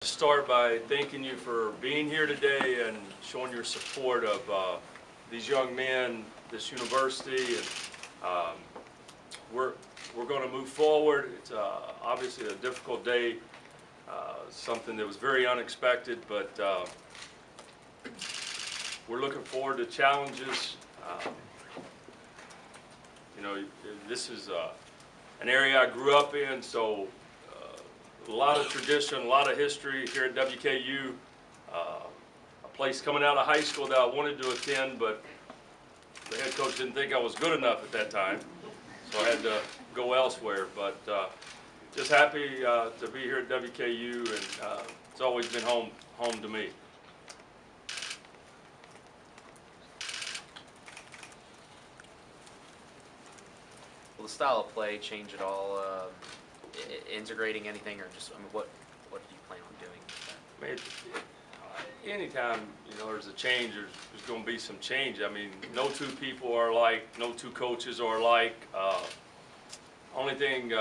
Start by thanking you for being here today and showing your support of these young men, this university, and we're going to move forward. It's obviously a difficult day, something that was very unexpected, but we're looking forward to challenges. You know, this is an area I grew up in, so a lot of tradition, a lot of history here at WKU. A place coming out of high school that I wanted to attend, but the head coach didn't think I was good enough at that time, so I had to go elsewhere. But just happy to be here at WKU, and it's always been home to me. Will the style of play change at all? Integrating anything, or just, I mean, what do you plan on doing? Anytime there's a change, there's going to be some change. I mean, no two people are alike, no two coaches are alike. Only thing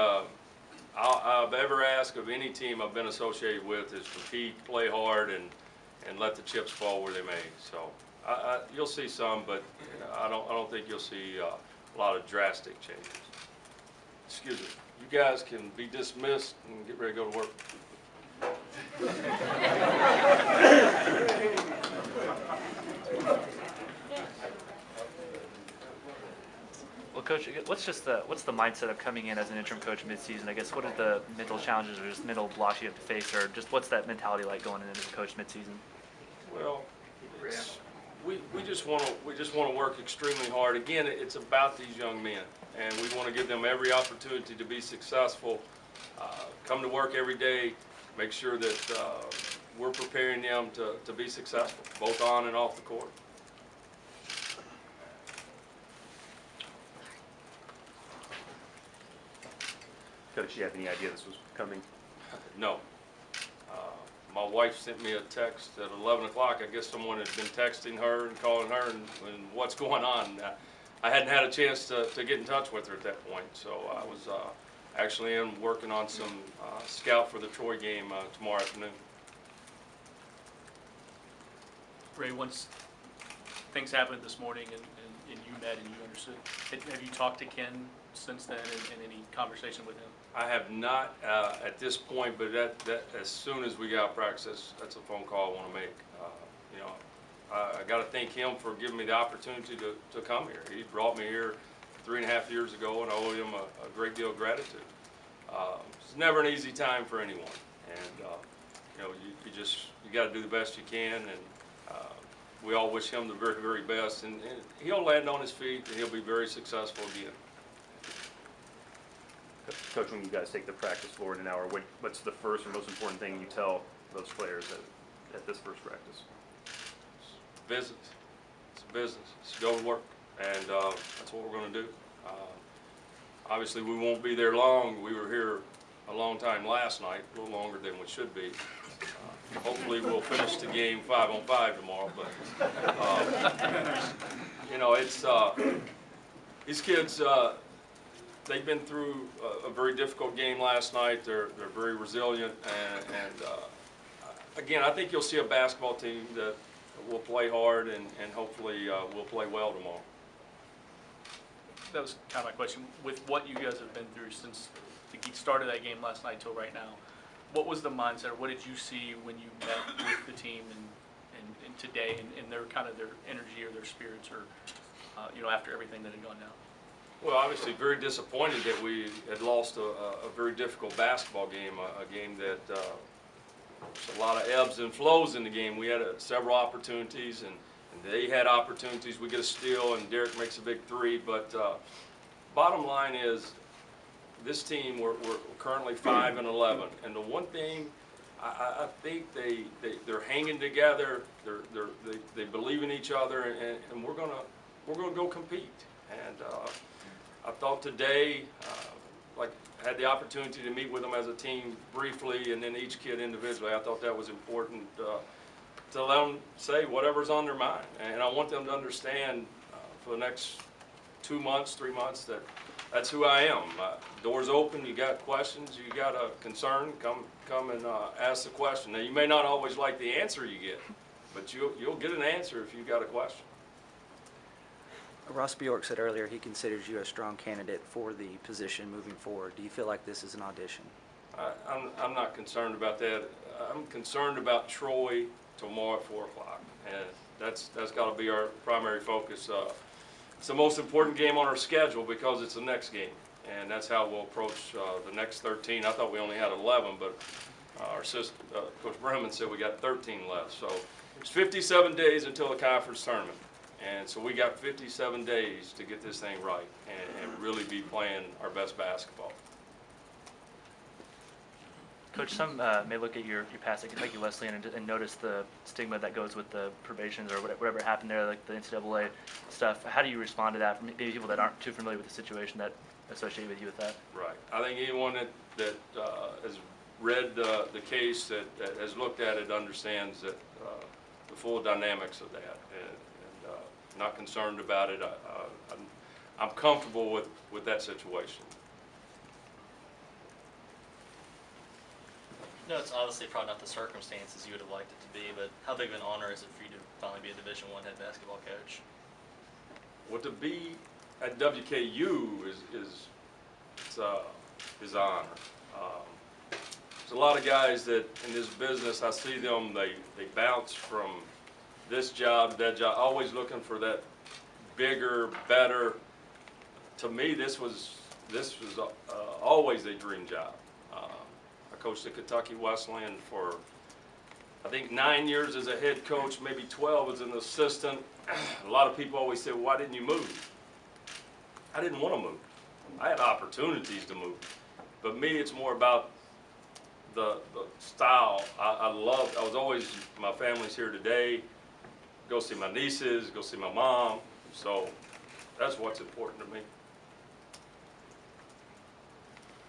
I've ever asked of any team I've been associated with is compete, play hard, and let the chips fall where they may. So you'll see some, but I don't think you'll see a lot of drastic changes. Excuse me. You guys can be dismissed and get ready to go to work. Well, Coach, what's the mindset of coming in as an interim coach mid-season? I guess what are the mental challenges or just mental blocks you have to face, or just what's that mentality like going in as a coach mid-season? Well, we just want to work extremely hard. Again, it's about these young men, and we want to give them every opportunity to be successful. Come to work every day, make sure that we're preparing them to be successful, both on and off the court. Coach, do you have any idea this was coming? No. My wife sent me a text at 11 o'clock. I guess someone had been texting her and calling her and what's going on. I hadn't had a chance to get in touch with her at that point, so I was actually working on some scout for the Troy game tomorrow afternoon. Ray, once things happened this morning and you met and you understood, have you talked to Ken since then and any conversation with him? I have not at this point, but that as soon as we got out of practice, that's a phone call I want to make. I got to thank him for giving me the opportunity to come here. He brought me here 3.5 years ago, and I owe him a great deal of gratitude. It's never an easy time for anyone, and you got to do the best you can, and we all wish him the very, very best, and he'll land on his feet and he'll be very successful again. Coach, when you guys take the practice floor in an hour, what's the first or most important thing you tell those players at this first practice? It's business. It's business. It's go to work, and that's what we're going to do. Obviously, we won't be there long. We were here a long time last night, a little longer than we should be. Hopefully, we'll finish the game 5-on-5 tomorrow. But it's these kids. They've been through a very difficult game last night. They're very resilient, and again, I think you'll see a basketball team that will play hard and hopefully will play well tomorrow. That was kind of my question. With what you guys have been through since the start of that game last night till right now, what was the mindset, or what did you see when you met with the team and today, and their kind of their energy or their spirits, or after everything that had gone down? Well, obviously very disappointed that we had lost a very difficult basketball game, a game that there's a lot of ebbs and flows in the game. We had several opportunities, and they had opportunities. We get a steal, and Derek makes a big three. But bottom line is, this team, we're currently 5-11, and the one thing I think they're hanging together. They believe in each other, and we're gonna go compete. And I thought today, like I had the opportunity to meet with them as a team briefly, and then each kid individually. I thought that was important to let them say whatever's on their mind, and I want them to understand for the next 2 months, 3 months, that that's who I am. Doors open, you got questions, you got a concern, come and ask the question. Now, you may not always like the answer you get, but you'll get an answer if you got a question. Ross Bjork said earlier he considers you a strong candidate for the position moving forward. Do you feel like this is an audition? I'm not concerned about that. I'm concerned about Troy tomorrow at 4 o'clock, and that's got to be our primary focus. It's the most important game on our schedule because it's the next game, and that's how we'll approach the next 13. I thought we only had 11, but our Coach Bremen said we got 13 left. So it's 57 days until the conference tournament, and so we got 57 days to get this thing right and really be playing our best basketball. Coach, some may look at your past at Kentucky Wesleyan and notice the stigma that goes with the probations or whatever happened there, like the NCAA stuff. How do you respond to that? Maybe people that aren't too familiar with the situation that associate with you with that. Right. I think anyone that has read the case, that has looked at it, understands that the full dynamics of that, and not concerned about it. I'm comfortable with that situation. No, it's obviously probably not the circumstances you would have liked it to be, but how big of an honor is it for you to finally be a Division I head basketball coach? Well, to be at WKU is an honor. There's a lot of guys that in this business, I see them, they bounce from this job to that job, always looking for that bigger, better. To me, this was always a dream job. I coached at Kentucky Wesleyan for, I think, 9 years as a head coach, maybe 12 as an assistant. A lot of people always say, why didn't you move? I didn't want to move. I had opportunities to move. But me, it's more about the style. I was always, my family's here today, go see my nieces, go see my mom. So that's what's important to me.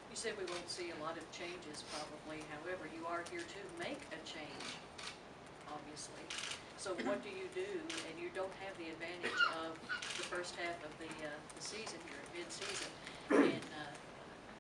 You said we won't see a lot of changes probably, however, you are here to make a change, obviously. So what do you do, and you don't have the advantage of the first half of the season here, mid-season.